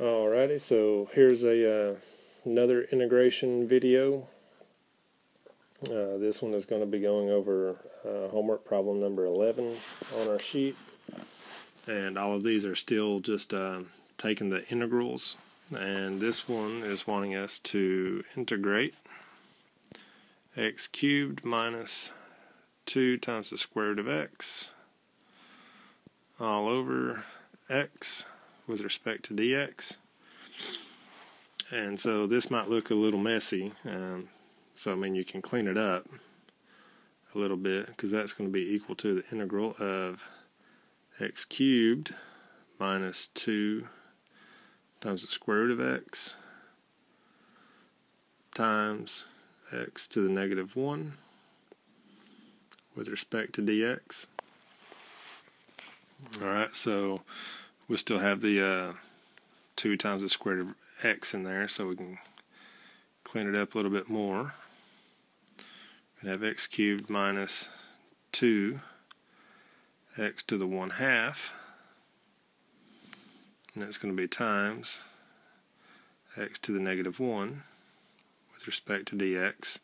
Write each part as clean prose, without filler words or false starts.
Alrighty, so here's another integration video. This one is going to be going over homework problem number 11 on our sheet. And all of these are still just taking the integrals. And this one is wanting us to integrate x cubed minus 2 times the square root of x all over x with respect to dx. And so this might look a little messy, so I mean you can clean it up a little bit, because that's going to be equal to the integral of x cubed minus 2 times the square root of x times x to the negative 1 with respect to dx. Alright, so we still have the 2 times the square root of x in there, so we can clean it up a little bit more. We have x cubed minus 2 x to the 1/2, and that's going to be times x to the negative 1 with respect to dx.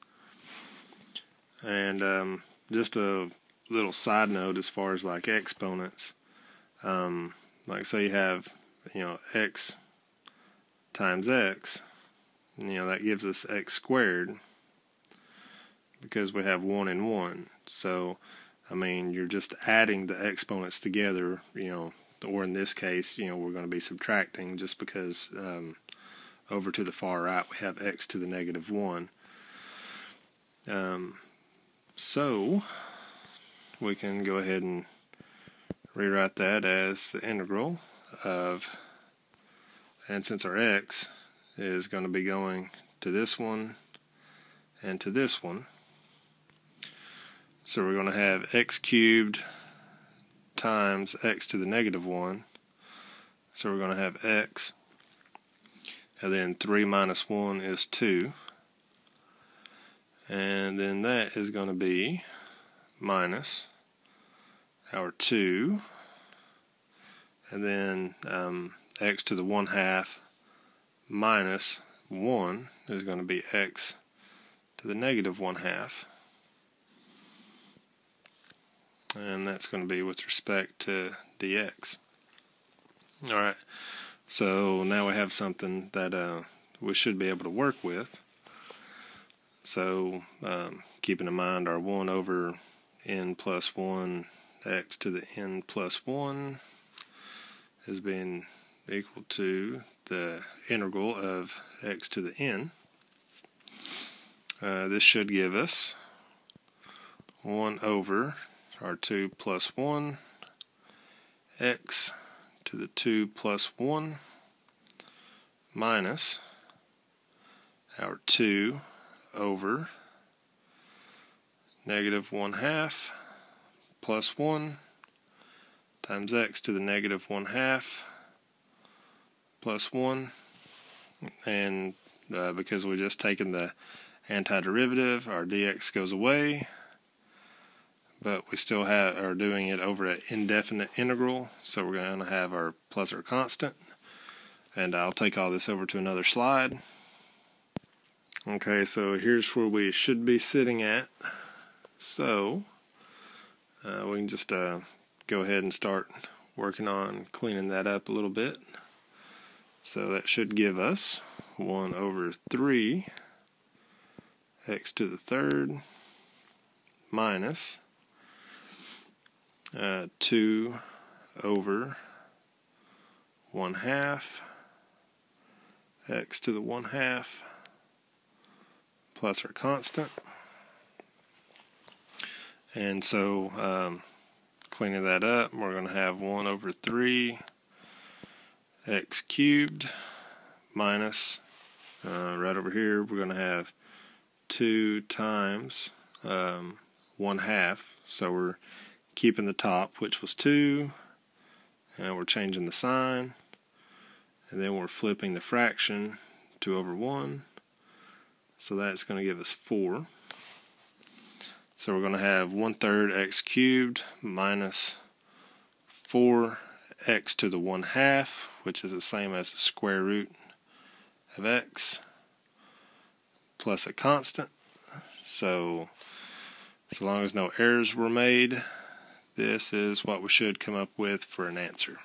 And just a little side note as far as like exponents, like say you have x times x, that gives us x squared, because we have 1 and 1. So I mean you're just adding the exponents together, or in this case we're going to be subtracting, just because over to the far right we have x to the negative 1. So we can go ahead and rewrite that as the integral of, and since our x is going to be going to this one and to this one, so we're going to have x cubed times x to the negative 1, so we're going to have x, and then 3 minus 1 is 2, and then that is going to be minus our 2, and then x to the 1/2 minus 1 is going to be x to the negative 1/2, and that's going to be with respect to dx. Alright, so now we have something that we should be able to work with. So keeping in mind our 1 over n plus 1 x to the n plus 1 is being equal to the integral of x to the n. This should give us 1 over our 2 plus 1 x to the 2 plus 1 minus our 2 over negative 1/2 plus 1 times x to the negative 1/2 plus 1, and because we're just taking the antiderivative, our dx goes away, but we still are doing it over an indefinite integral, so we're going to have our plus or constant. And I'll take all this over to another slide. Okay, so here's where we should be sitting at. So we can just go ahead and start working on cleaning that up a little bit. So that should give us 1 over 3 x to the 3rd minus 2 over 1/2 x to the 1/2 plus our constant. And so cleaning that up, we're going to have 1 over 3 x cubed minus, right over here we're going to have 2 times 1/2, so we're keeping the top, which was 2, and we're changing the sign, and then we're flipping the fraction 2 over 1, so that's going to give us 4. So we're going to have 1/3 x cubed minus 4 x to the 1/2, which is the same as the square root of x, plus a constant. So long as no errors were made, this is what we should come up with for an answer.